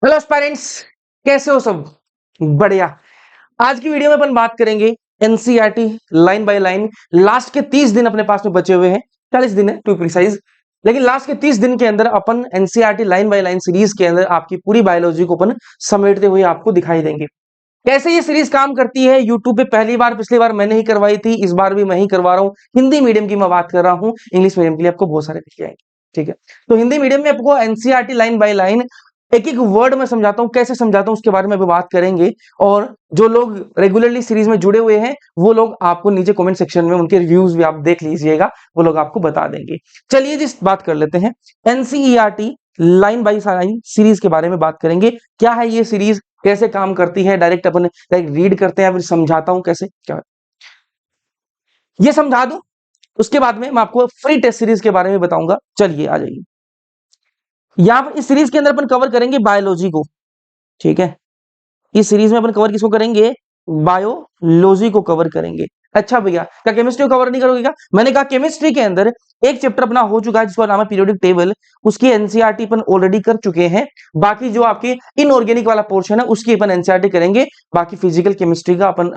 Hello parents, कैसे हो सब? बढ़िया। आज की वीडियो में अपन बात करेंगे NCERT line by line. Last के 30 दिन अपने पास में बचे हुए हैं, 40 दिन है टू प्रिसाइज। लेकिन लास्ट के 30 दिन के अंदर अपन NCERT line by line series के अंदर आपकी पूरी बायोलॉजी को अपन समेटते हुए आपको दिखाई देंगे। कैसे ये सीरीज काम करती है यूट्यूब पे पहली बार पिछली बार मैंने ही करवाई थी, इस बार भी मैं ही करवा रहा हूँ। हिंदी मीडियम की मैं बात कर रहा हूँ, इंग्लिश मीडियम के लिए आपको बहुत सारे दिख जाएंगे। ठीक है, तो हिंदी मीडियम में आपको एनसीईआरटी लाइन बाय लाइन एक एक वर्ड में समझाता हूँ, कैसे समझाता हूँ उसके बारे में भी बात करेंगे। और जो लोग रेगुलरली सीरीज में जुड़े हुए हैं वो लोग आपको नीचे कमेंट सेक्शन में उनके रिव्यूज भी आप देख लीजिएगा, वो लोग आपको बता देंगे। चलिए जी बात कर लेते हैं NCERT line by line series के बारे में बात करेंगे। क्या है ये सीरीज, कैसे काम करती है, डायरेक्ट अपन डायरेक्ट रीड करते हैं, फिर समझाता हूं कैसे क्या ये समझा दूं। उसके बाद में मैं आपको फ्री टेस्ट सीरीज के बारे में बताऊंगा। चलिए आ जाइए। यहां पर इस सीरीज के अंदर अपन कवर करेंगे बायोलॉजी को। ठीक है, इस सीरीज में अपन कवर किसको करेंगे? बायोलॉजी को कवर करेंगे। अच्छा भैया, क्या केमिस्ट्री को कवर नहीं करोगे क्या? मैंने कहा केमिस्ट्री के अंदर एक चैप्टर अपना हो चुका है जिसका नाम है पीरियोडिक टेबल, उसकी एनसीईआरटी अपन ऑलरेडी कर चुके हैं। बाकी जो आपके इनऑर्गेनिक वाला पोर्शन है उसकी अपन एनसीईआरटी करेंगे। बाकी फिजिकल केमिस्ट्री का अपन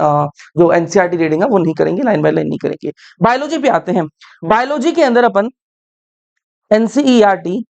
जो एनसीईआरटी रीडिंग है वो नहीं करेंगे, लाइन बाय लाइन नहीं करेंगे। बायोलॉजी पे आते हैं। बायोलॉजी के अंदर अपन एनसीईआरटी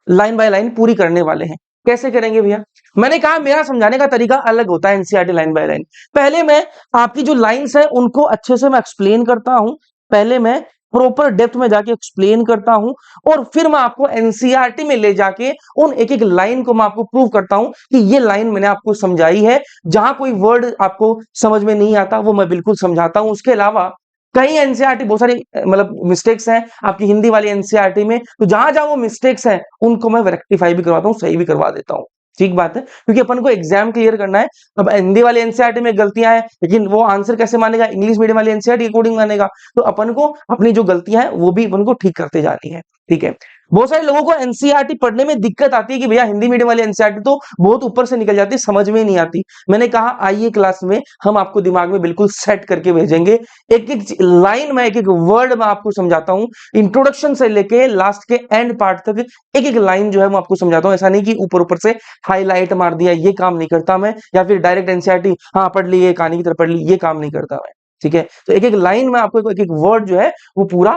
लाइन बाय लाइन पूरी करने वाले हैं। कैसे करेंगे भैया? मैंने कहा मेरा समझाने का तरीका अलग होता है एनसीईआरटी लाइन बाय लाइन। पहले मैं आपकी जो लाइंस है उनको अच्छे से मैं एक्सप्लेन करता हूं, पहले मैं प्रॉपर डेप्थ में जाके एक्सप्लेन करता हूं, और फिर मैं आपको एनसीईआरटी में ले जाके उन एक एक लाइन को मैं आपको प्रूव करता हूं कि ये लाइन मैंने आपको समझाई है। जहां कोई वर्ड आपको समझ में नहीं आता वो मैं बिल्कुल समझाता हूं। उसके अलावा कई एनसीईआरटी बहुत सारी मतलब मिस्टेक्स हैं आपकी हिंदी वाली एनसीईआरटी में, तो जहां जहां वो मिस्टेक्स हैं उनको मैं रेक्टिफाई भी करवाता हूं, सही भी करवा देता हूं। ठीक बात है, क्योंकि अपन को एग्जाम क्लियर करना है। अब हिंदी वाली एनसीईआरटी में गलतियां हैं, लेकिन वो आंसर कैसे मानेगा? इंग्लिश मीडियम वाली एनसीईआरटी अकॉर्डिंग मानेगा। तो अपन को अपनी जो गलतियां हैं वो भी अपन को ठीक करते जानी है। ठीक है, बहुत सारे लोगों को एनसीईआरटी पढ़ने में दिक्कत आती है कि भैया हिंदी मीडियम वाली एनसीईआरटी तो बहुत ऊपर से निकल जाती है, समझ में नहीं आती। मैंने कहा आइए क्लास में हम आपको दिमाग में बिल्कुल सेट करके भेजेंगे। एक एक लाइन में, एक एक वर्ड में आपको समझाता हूं, इंट्रोडक्शन से लेके लास्ट के एंड पार्ट तक एक एक लाइन जो है मैं आपको समझाता हूं। ऐसा नहीं कि ऊपर ऊपर से हाईलाइट मार दिया, ये काम नहीं करता मैं, या फिर डायरेक्ट एनसीईआरटी हाँ पढ़ ली, ये कहानी की तरह पढ़ ली, ये काम नहीं करता मैं। ठीक है, तो एक एक लाइन में आपको एक एक वर्ड जो है वो पूरा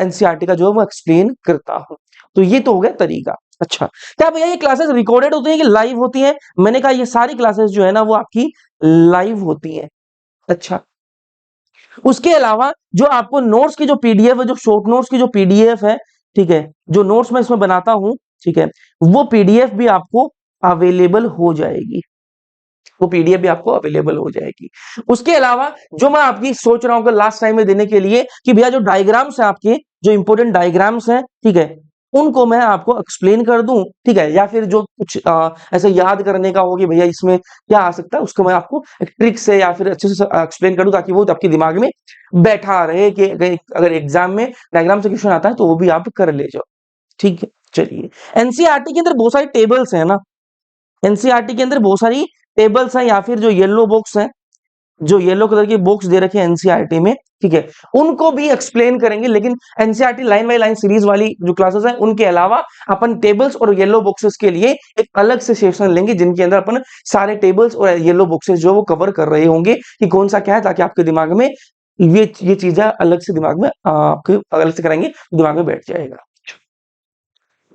एनसीईआरटी का जो है वो एक्सप्लेन करता हूं। तो ये तो हो गया तरीका। अच्छा, क्या भैया ये क्लासेस रिकॉर्डेड होती है कि लाइव होती है? मैंने कहा ये सारी क्लासेस जो है ना वो आपकी लाइव होती है। अच्छा, उसके अलावा जो आपको नोट्स की जो पीडीएफ है, जो शॉर्ट नोट्स की जो पीडीएफ है, ठीक है, जो नोट्स मैं इसमें बनाता हूं, ठीक है, वो पीडीएफ भी आपको अवेलेबल हो जाएगी। वो पीडीएफ भी आपको अवेलेबल हो जाएगी। उसके अलावा जो मैं आपकी सोच रहा हूं लास्ट टाइम में देने के लिए कि भैया जो डायग्राम्स है आपके, जो इंपॉर्टेंट डायग्राम्स हैं, ठीक है, उनको मैं आपको एक्सप्लेन कर दूं। ठीक है, या फिर जो कुछ ऐसे याद करने का हो कि भैया इसमें क्या आ सकता है, उसको मैं आपको एक ट्रिक से या फिर अच्छे से एक्सप्लेन कर दूं ताकि वो आपके दिमाग में बैठा रहे कि अगर एग्जाम में डायग्राम से क्वेश्चन आता है तो वो भी आप कर ले जाओ। ठीक है, चलिए। एनसीईआरटी के अंदर बहुत सारी टेबल्स है ना, एनसीईआरटी के अंदर बहुत सारी टेबल्स हैं, या फिर जो येलो बॉक्स है, जो येलो कलर की बॉक्स दे रखे हैं एनसीईआरटी में, ठीक है, उनको भी एक्सप्लेन करेंगे। लेकिन NCERT line by line series वाली जो क्लासेस हैं उनके अलावा अपन टेबल्स और येलो बॉक्सेस के लिए एक अलग से सेशन लेंगे जिनके अंदर अपन सारे टेबल्स और येलो बॉक्सेस जो वो कवर कर रहे होंगे कि कौन सा क्या है, ताकि आपके दिमाग में ये चीजें अलग से दिमाग में आपके अलग से कराएंगे, दिमाग में बैठ जाएगा।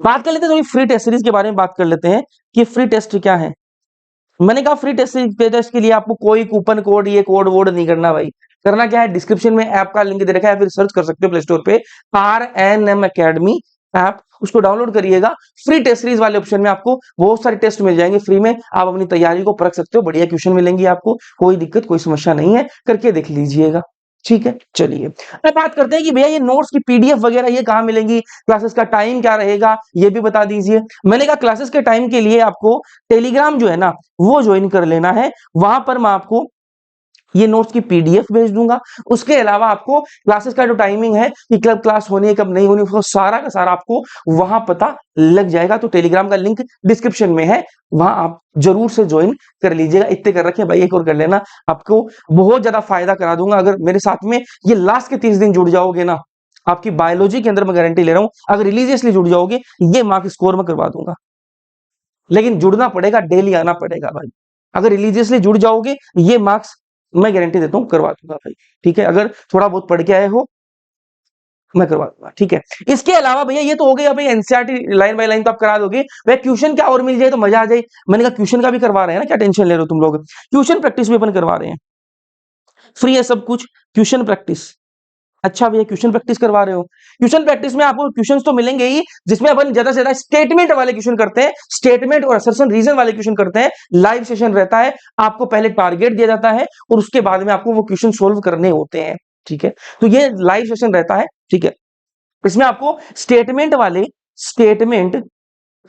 बात कर लेते हैं थोड़ी फ्री टेस्ट सीरीज के बारे में, बात कर लेते हैं कि फ्री टेस्ट क्या है। मैंने कहा फ्री टेस्ट के लिए आपको कोई कूपन कोड, ये कोड वोड नहीं करना भाई। करना क्या है, डिस्क्रिप्शन में ऐप का लिंक दे रखा है, फिर सर्च कर सकते हो प्ले स्टोर पे RNM अकेडमी ऐप, उसको डाउनलोड करिएगा। फ्री टेस्ट सीरीज वाले ऑप्शन में आपको बहुत सारे टेस्ट मिल जाएंगे फ्री में, आप अपनी तैयारी को परख सकते हो, बढ़िया क्वेश्चन मिलेंगे आपको, कोई दिक्कत कोई समस्या नहीं है, करके देख लीजिएगा। ठीक है, चलिए अब बात करते हैं कि भैया ये नोट्स की पीडीएफ वगैरह ये कहां मिलेंगी, क्लासेस का टाइम क्या रहेगा, ये भी बता दीजिए। मैंने कहा क्लासेस के टाइम के लिए आपको टेलीग्राम जो है ना वो ज्वाइन कर लेना है, वहां पर मैं आपको ये नोट्स की पीडीएफ भेज दूंगा। उसके अलावा आपको क्लासेस का जो टाइमिंग है कि कब क्लास होनी है कब नहीं होनी, उसको सारा का सारा आपको वहां पता लग जाएगा। तो टेलीग्राम का लिंक डिस्क्रिप्शन में है, वहां आप जरूर से ज्वाइन कर लीजिएगा। इतने कर रखे भाई, एक और कर लेना, आपको बहुत ज्यादा फायदा करा दूंगा अगर मेरे साथ में ये लास्ट के 30 दिन जुड़ जाओगे ना। आपकी बायोलॉजी के अंदर मैं गारंटी ले रहा हूं, अगर रिलीजियसली जुड़ जाओगे ये मार्क स्कोर में करवा दूंगा। लेकिन जुड़ना पड़ेगा, डेली आना पड़ेगा भाई। अगर रिलीजियसली जुड़ जाओगे, ये मार्क्स मैं गारंटी देता हूँ करवा दूंगा भाई। ठीक है, अगर थोड़ा बहुत पढ़ के आए हो मैं करवा दूंगा। ठीक है, इसके अलावा भैया ये तो हो गया भाई एनसीईआरटी लाइन बाय लाइन तो आप करा दोगे, भाई क्वेश्चन क्या और मिल जाए तो मजा आ जाए। मैंने कहा क्वेश्चन का भी करवा रहे हैं ना, क्या टेंशन ले रहे हो तुम लोग, ट्यूशन प्रैक्टिस भी अपन करवा रहे हैं, फ्री है सब कुछ, ट्यूशन प्रैक्टिस। अच्छा भैया क्वेश्चन प्रैक्टिस करवा रहे हो, क्वेश्चन प्रैक्टिस में आपको क्वेश्चंस तो मिलेंगे ही, जिसमें अपन ज्यादा से ज्यादा स्टेटमेंट वाले क्वेश्चन करते हैं, स्टेटमेंट और असर्शन रीजन वाले क्वेश्चन करते हैं। लाइव सेशन रहता है, आपको पहले टारगेट दिया जाता है और उसके बाद में आपको वो क्वेश्चन सोल्व करने होते हैं। ठीक है, तो ये लाइव सेशन रहता है। ठीक है, इसमें आपको स्टेटमेंट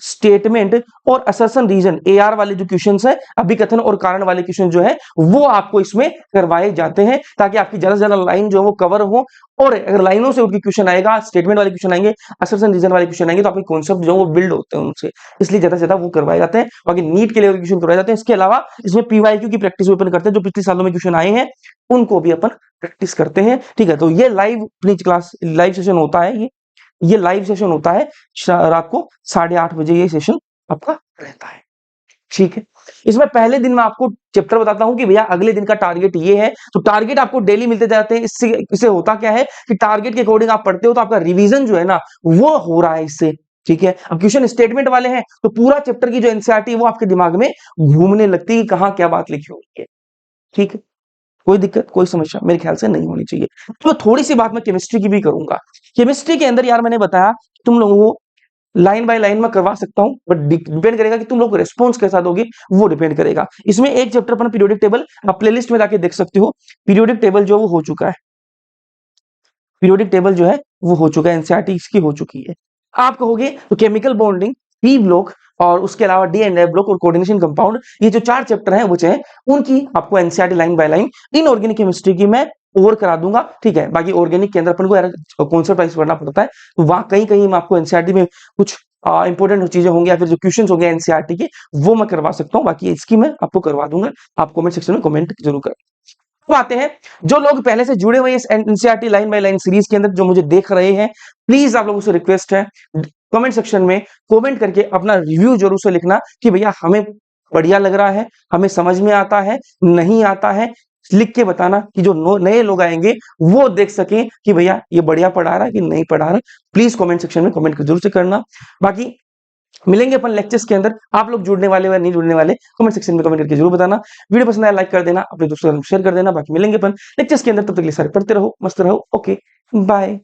स्टेटमेंट और असर्शन रीजन एआर वाले जो क्वेश्चंस है, अभिकथन और कारण वाले क्वेश्चन जो है वो आपको इसमें करवाए जाते हैं, ताकि आपकी ज्यादा से ज्यादा लाइन जो है वो कवर हो। और अगर लाइनों से उनके क्वेश्चन आएगा, स्टेटमेंट वाले क्वेश्चन आएंगे, असर्शन रीजन वाले क्वेश्चन आएंगे, तो आपके कॉन्सेप्ट जो वो बिल्ड होते हैं उनसे, इसलिए ज्यादा से ज्यादा वो करवाए जाते हैं। बाकी नीट के लिए क्वेश्चन करवाए जाते हैं। इसके अलावा इसमें पीवाईक्यू की प्रैक्टिस भी अपन करते हैं, जो पिछले सालों में क्वेश्चन आए हैं उनको भी अपन प्रैक्टिस करते हैं। ठीक है, तो ये लाइव अपनी क्लास लाइव सेशन होता है, ये लाइव सेशन होता है रात को 8:30 बजे ये सेशन आपका रहता है। ठीक है, इसमें पहले दिन मैं आपको चैप्टर बताता हूं कि भैया अगले दिन का टारगेट ये है, तो टारगेट आपको डेली मिलते जाते हैं। इससे होता क्या है कि टारगेट के अकॉर्डिंग आप पढ़ते हो तो आपका रिवीजन जो है ना वो हो रहा है इससे। ठीक है, अब क्वेश्चन स्टेटमेंट वाले हैं तो पूरा चैप्टर की जो एनसीईआरटी है वो आपके दिमाग में घूमने लगती है कि कहां क्या बात लिखी हुई है। ठीक है, कोई दिक्कत कोई समस्या मेरे ख्याल से नहीं होनी चाहिए। तो थोड़ी सी बात मैं केमिस्ट्री की भी करूंगा। केमिस्ट्री के अंदर यार मैंने बताया तुम लोगों को लाइन बाय लाइन में करवा सकता हूं, बट डिपेंड करेगा कि तुम लोग रिस्पॉन्स कैसा दोगे, वो डिपेंड करेगा। इसमें एक चैप्टर पर पीरियोडिक टेबल आप प्लेलिस्ट में जाके देख सकते हो, पीरियोडिक टेबल जो वो हो चुका है, पीरियोडिक टेबल जो है वो हो चुका है, एनसीईआरटी इसकी हो चुकी है। आप कहोगे तो केमिकल बॉन्डिंग, पी ब्लॉक और उसके अलावा डी एंड एफ ब्लॉक और कोऑर्डिनेशन कंपाउंड, ये जो 4 चैप्टर हैं वो चाहे उनकी आपको NCERT line by line inorganic chemistry की मैं और करा दूंगा। ठीक है, बाकी ऑर्गेनिक के अंदर अपन को यार कॉन्सेप्ट वाइज पढ़ना पड़ता है, तो वहां कहीं कहीं मैं आपको एनसीईआरटी में कुछ इंपॉर्टेंट चीजें होंगी या फिर जो क्वेश्चंस होंगे एनसीईआरटी के वो मैं करवा सकता हूँ, बाकी इसकी मैं आपको करवा दूंगा। आप कमेंट सेक्शन में कमेंट जरूर करें। तो आते हैं जो लोग पहले से जुड़े हुए हैं इस NCERT line by line series के अंदर, जो मुझे देख रहे हैं, प्लीज आप लोगों से रिक्वेस्ट है कमेंट सेक्शन में कमेंट करके अपना रिव्यू जरूर से लिखना कि भैया हमें बढ़िया लग रहा है, हमें समझ में आता है, नहीं आता है, लिख के बताना कि जो नए लोग आएंगे वो देख सकें कि भैया ये बढ़िया पढ़ा रहा है कि नहीं पढ़ा रहा। प्लीज कमेंट सेक्शन में कमेंट जरूर से करना। बाकी मिलेंगे अपन लेक्चर्स के अंदर, आप लोग जुड़ने वाले या नहीं जुड़ने वाले कमेंट सेक्शन में कमेंट करके जरूर बताना। वीडियो पसंद आया लाइक कर देना, अपने दोस्तों के साथ शेयर कर देना। बाकी मिलेंगे अपन लेक्चर्स के अंदर, तब तक के लिए सारे पढ़ते रहो, मस्त रहो। Okay bye.